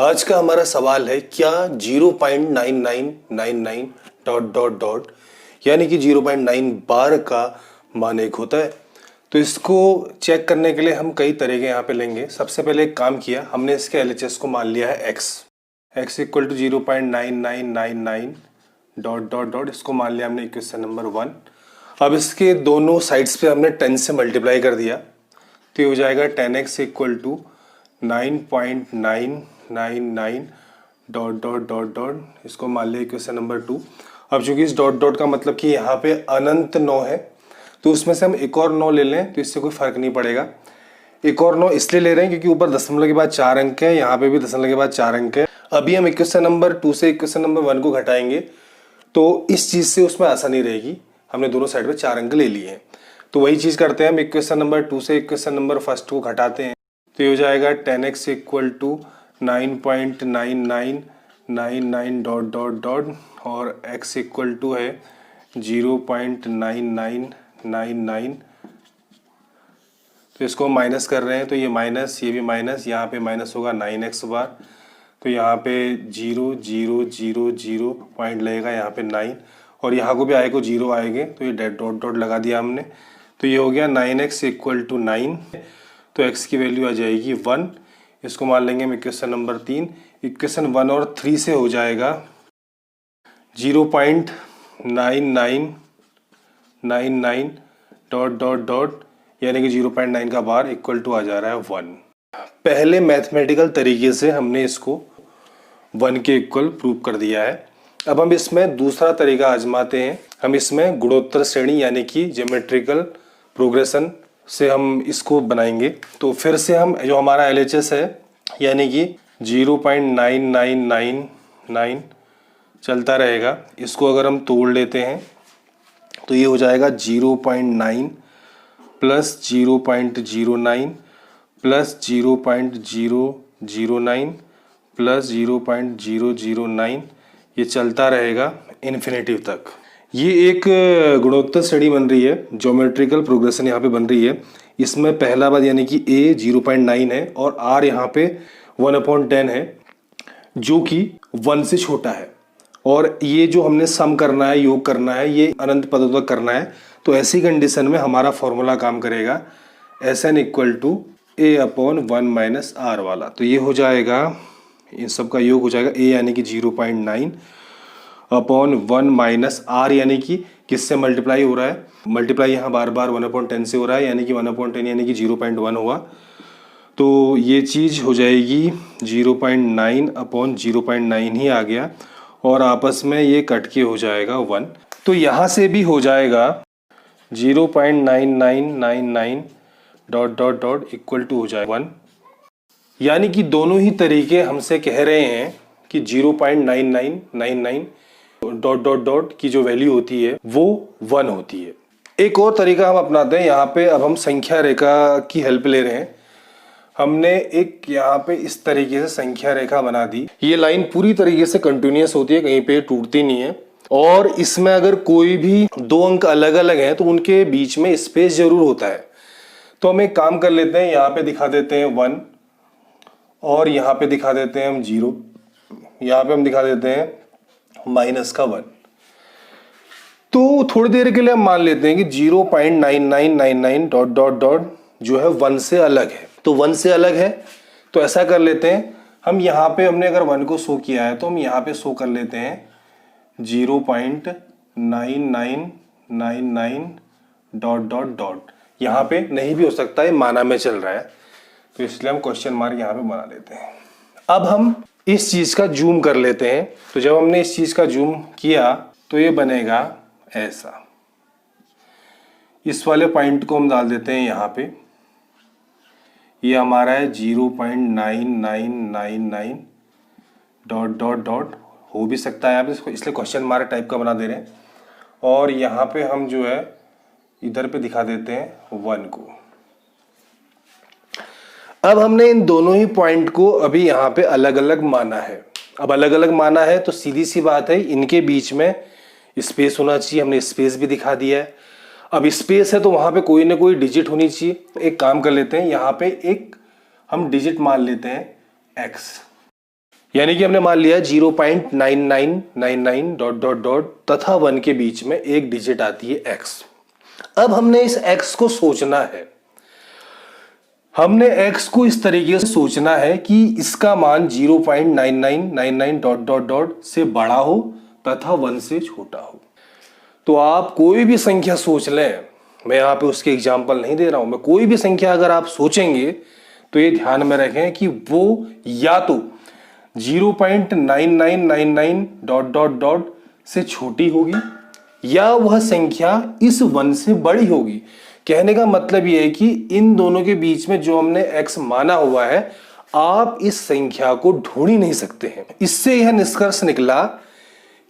आज का हमारा सवाल है क्या 0.9999 डॉट डॉट डॉट यानी कि 0.9 बार का मान एक होता है। तो इसको चेक करने के लिए हम कई तरीके यहाँ पे लेंगे। सबसे पहले एक काम किया, हमने इसके एलएचएस को मान लिया है x equal to 0.9999 dot dot dot, इसको मान लिया हमने इक्वेशन नंबर 1। अब इसके दोनों साइड्स पे हमने 10 से मल्टीप्लाई कर दिया तो ये हो जाएगा 10x equal to 9.999 dot dot dot dot, इसको मान लिया इक्वेशन नंबर 2। अब चूंकि इस डॉट डॉट का मतलब कि यहाँ पे अनंत 9 है तो उसमें से हम एक और 9 ले लें तो इससे कोई फर्क नहीं पड़ेगा। एक और 9 इसलिए ले रहे हैं क्योंकि ऊपर दशमलव के बाद 4 अंक है, यहाँ पे भी दशमलव के बाद 4 अंक है। अभी हम इक्वेशन नंबर 2 से इक्वेशन नंबर 1 को घटाएंगे तो इस चीज से उसमें आसानी रहेगी। हमने दोनों साइड पे 4 अंक ले लिए हैं तो वही चीज करते हैं, हम इक्वेशन नंबर 2 से इक्वेशन नंबर 1 को घटाते हैं तो ये हो जाएगा 10x equal to 9.9999 dot dot dot और x इक्वल टू है 0.9999। तो इसको माइनस कर रहे हैं तो ये माइनस, ये भी माइनस, यहाँ पे माइनस होगा 9x बार तो यहाँ पे 0 0 0 0 पॉइंट लगेगा, यहाँ पे 9 और यहाँ को भी आए को 0 आएंगे तो ये डॉट डॉट लगा दिया हमने तो ये हो गया 9x इक्वल टू 9। तो x की वैल्यू आ जाएगी 1। इसको मान लेंगे हम इक्वेशन नंबर 3। इक्वेशन 1 और 3 से हो जाएगा 0.9999 डॉट डॉट डॉट यानी कि 0.9 का बार इक्वल टू आ जा रहा है 1। पहले मैथमेटिकल तरीके से हमने इसको 1 के इक्वल प्रूव कर दिया है। अब हम इसमें दूसरा तरीका आजमाते हैं। हम इसमें गुणोत्तर श्रेणी यानी कि ज्योमेट्रिकल प्रोग्रेशन से हम इसको बनाएंगे। तो फिर से हम जो हमारा एलएचएस है यानी कि 0.9999 चलता रहेगा, इसको अगर हम तोड़ लेते हैं तो ये हो जाएगा 0.9 प्लस 0.09 प्लस 0.009 प्लस 0.009, ये चलता रहेगा इन्फिनिटी तक। ये एक गुणोत्तर श्रेणी बन रही है, ज्योमेट्रिकल प्रोग्रेशन यहाँ पे बन रही है। इसमें पहला पद यानी कि a 0.9 है और r यहाँ पे 1/10 है जो कि 1 से छोटा है और ये जो हमने सम करना है, योग करना है, ये अनंत पदों तक करना है। तो ऐसी कंडीशन में हमारा फॉर्मूला काम करेगा Sn equal to a/1 - r वाला। तो ये हो जाएगा, इन सब का योग हो जाएगा a यानी कि 0.9/1 - r यानी कि किससे मल्टीप्लाई हो रहा है, मल्टीप्लाई यहाँ बार बार 1/10 से हो रहा है यानी कि 1/10 यानी कि 0.1 हुआ तो ये चीज़ हो जाएगी 0.9/0.9 ही आ गया और आपस में ये कट के हो जाएगा 1। तो यहाँ से भी हो जाएगा 0.9999 dot dot dot equal to हो जाए 1। यानी कि दोनों ही तरीके हमसे कह रहे हैं कि 0.9999 डॉट डॉट डॉट की जो वैल्यू होती है वो 1 होती है। एक और तरीका हम अपनाते हैं, यहाँ पे अब हम संख्या रेखा की हेल्प ले रहे हैं। हमने एक यहाँ पे इस तरीके से संख्या रेखा बना दी। ये लाइन पूरी तरीके से कंटिन्यूअस होती है, कहीं पे टूटती नहीं है और इसमें अगर कोई भी 2 अंक अलग अलग हैं तो उनके बीच में स्पेस जरूर होता है। तो हम एक काम कर लेते हैं, यहाँ पे दिखा देते हैं 1 और यहाँ पे दिखा देते हैं हम 0, यहाँ पे हम दिखा देते हैं -1। तो थोड़ी देर के लिए हम मान लेते हैं कि 0.9999 डॉट डॉट डॉट जो है 1 से अलग है। तो 1 से अलग है तो ऐसा कर लेते हैं, हम यहाँ पे हमने अगर 1 को शो किया है तो हम यहाँ पे शो कर लेते हैं 0.9999 डॉट डॉट डॉट। यहाँ पे नहीं भी हो सकता है, माना में चल रहा है तो इसलिए हम क्वेश्चन मार्क यहाँ पे बना लेते हैं। अब हम इस चीज का जूम कर लेते हैं। तो जब हमने इस चीज का जूम किया तो ये बनेगा ऐसा। इस वाले पॉइंट को हम डाल देते हैं यहाँ पे, ये हमारा है 0.9999 डॉट डॉट डॉट, हो भी सकता है आप इसको इसलिए क्वेश्चन मार्क टाइप का बना दे रहे हैं और यहाँ पे हम जो है इधर पे दिखा देते हैं 1 को। अब हमने इन दोनों ही पॉइंट को अभी यहाँ पे अलग अलग माना है। अब अलग अलग माना है तो सीधी सी बात है इनके बीच में स्पेस होना चाहिए, हमने स्पेस भी दिखा दिया है। अब स्पेस है तो वहां पे कोई ना कोई डिजिट होनी चाहिए। एक काम कर लेते हैं, यहाँ पे एक हम डिजिट मान लेते हैं x। यानी कि हमने मान लिया 0.9999 डॉट डॉट डॉट तथा 1 के बीच में एक डिजिट आती है x। अब हमने इस x को सोचना है, हमने x को इस तरीके से सोचना है कि इसका मान 0.9999 डॉट डॉट डॉट से बड़ा हो तथा 1 से छोटा हो। तो आप कोई भी संख्या सोच लें, मैं यहां पे उसके एग्जाम्पल नहीं दे रहा हूं, मैं कोई भी संख्या अगर आप सोचेंगे तो ये ध्यान में रखें कि वो या तो 0.9999 डॉट डॉट डॉट से छोटी होगी या वह संख्या इस 1 से बड़ी होगी। कहने का मतलब यह है कि इन दोनों के बीच में जो हमने x माना हुआ है, आप इस संख्या को ढूंढ ही नहीं सकते हैं। इससे यह निष्कर्ष निकला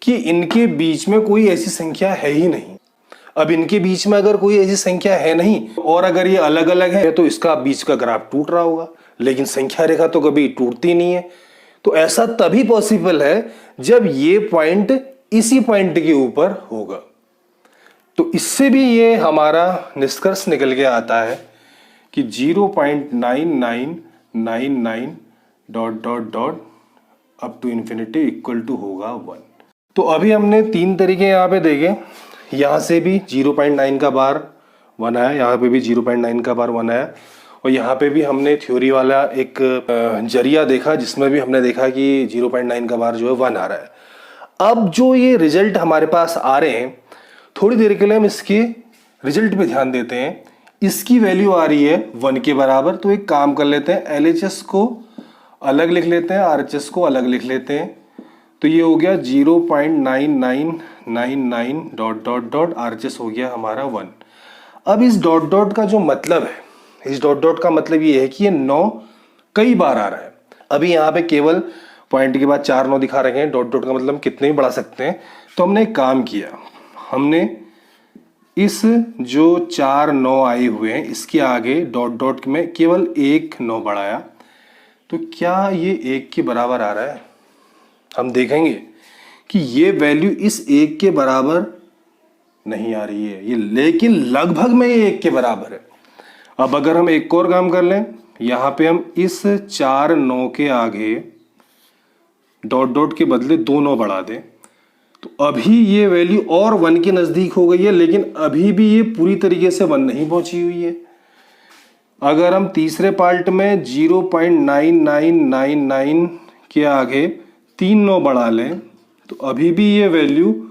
कि इनके बीच में कोई ऐसी संख्या है ही नहीं। अब इनके बीच में अगर कोई ऐसी संख्या है नहीं और अगर ये अलग अलग है तो इसका बीच का ग्राफ टूट रहा होगा, लेकिन संख्या रेखा तो कभी टूटती नहीं है। तो ऐसा तभी पॉसिबल है जब ये पॉइंट इसी पॉइंट के ऊपर होगा। तो इससे भी ये हमारा निष्कर्ष निकल के आता है कि 0.9999 dot dot dot up to infinity equal to होगा 1। तो अभी हमने 3 तरीके यहाँ पे देखे। यहाँ से भी 0.9 का बार 1 आया, यहाँ पे भी 0.9 का बार 1 आया, और यहाँ पे भी हमने थ्योरी वाला एक जरिया देखा जिसमें भी हमने देखा कि 0.9 का बार जो है 1 आ रहा है। अब जो ये रिजल्ट हमारे पास आ रहे हैं, थोड़ी देर के लिए हम इसके रिजल्ट पे ध्यान देते हैं। इसकी वैल्यू आ रही है 1 के बराबर। तो एक काम कर लेते हैं, LHS को अलग लिख लेते हैं, RHS को अलग लिख लेते हैं। तो ये हो गया 0.9999 डॉट डॉट डॉट, RHS हो गया हमारा 1। अब इस डॉट डॉट का जो मतलब है, इस डॉट डॉट का मतलब ये है कि ये 9 कई बार आ रहा है। अभी यहाँ पे केवल पॉइंट के बाद 4 9 दिखा रखे हैं, डॉट डॉट का मतलब हम कितने भी बढ़ा सकते हैं। तो हमने एक काम किया, हमने इस जो 4 9 आए हुए हैं इसके आगे डॉट डॉट में केवल 1 9 बढ़ाया। तो क्या ये 1 के बराबर आ रहा है? हम देखेंगे कि ये वैल्यू इस 1 के बराबर नहीं आ रही है ये, लेकिन लगभग में ये 1 के बराबर है। अब अगर हम एक और काम कर लें, यहां पे हम इस 4 9 के आगे डॉट डॉट के बदले 2 9 बढ़ा दें, तो अभी ये वैल्यू और 1 के नजदीक हो गई है, लेकिन अभी भी ये पूरी तरीके से 1 नहीं पहुंची हुई है। अगर हम तीसरे पार्ट में 0.9999 के आगे 3 9 बढ़ा लें तो अभी भी ये वैल्यू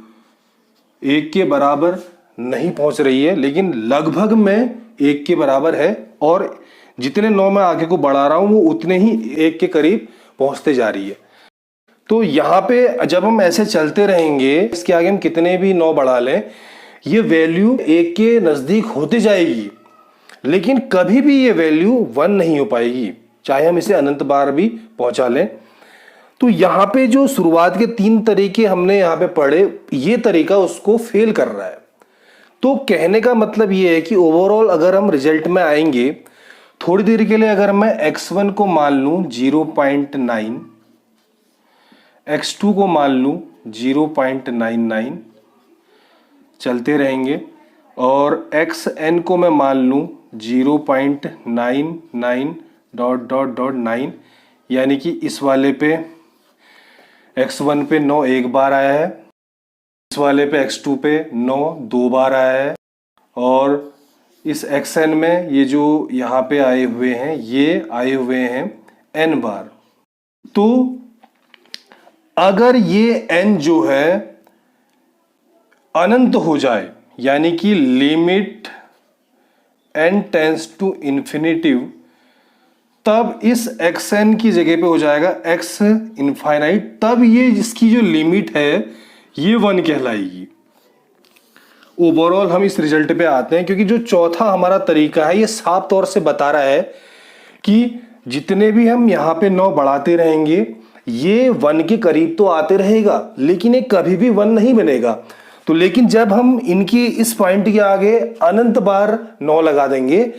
1 के बराबर नहीं पहुंच रही है, लेकिन लगभग में 1 के बराबर है। और जितने 9 मैं आगे को बढ़ा रहा हूं वो उतने ही 1 के करीब पहुंचते जा रही है। तो यहाँ पे जब हम ऐसे चलते रहेंगे, इसके आगे हम कितने भी 9 बढ़ा लें, ये वैल्यू 1 के नजदीक होती जाएगी, लेकिन कभी भी ये वैल्यू 1 नहीं हो पाएगी, चाहे हम इसे अनंत बार भी पहुंचा लें। तो यहाँ पे जो शुरुआत के 3 तरीके हमने यहाँ पे पढ़े, ये तरीका उसको फेल कर रहा है। तो कहने का मतलब ये है कि ओवरऑल अगर हम रिजल्ट में आएंगे, थोड़ी देर के लिए अगर मैं x1 को मान लूं 0.9, x2 को मान लूं 0.99, चलते रहेंगे, और xn को मैं मान लूं 0.99 डॉट डॉट डॉट 9, यानी कि इस वाले पे x1 पे 9 1 बार आया है, इस वाले पे x2 पे 9 2 बार आया है, और इस xn में ये जो यहाँ पे आए हुए हैं ये आए हुए हैं n बार। तो अगर ये n जो है अनंत हो जाए, यानी कि limit n tends to infinitive, तब इस xn की जगह पे हो जाएगा x इनफाइनाइट, तब ये जिसकी जो लिमिट है ये 1 कहलाएगी। ओवरऑल हम इस रिजल्ट पे आते हैं, क्योंकि जो चौथा हमारा तरीका है ये साफ तौर से बता रहा है कि जितने भी हम यहाँ पे 9 बढ़ाते रहेंगे ये 1 के करीब तो आते रहेगा, लेकिन ये कभी भी 1 नहीं बनेगा। तो लेकिन जब हम इनकी इस पॉइंट के आगे अनंत बार 9 लगा देंगे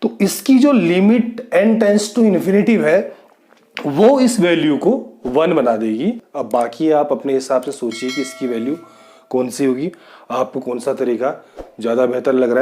तो इसकी जो limit n tends to infinitive है वो इस वैल्यू को 1 बना देगी। अब बाकी आप अपने हिसाब से सोचिए कि इसकी वैल्यू कौन सी होगी, आपको कौन सा तरीका ज़्यादा बेहतर लग रहा है।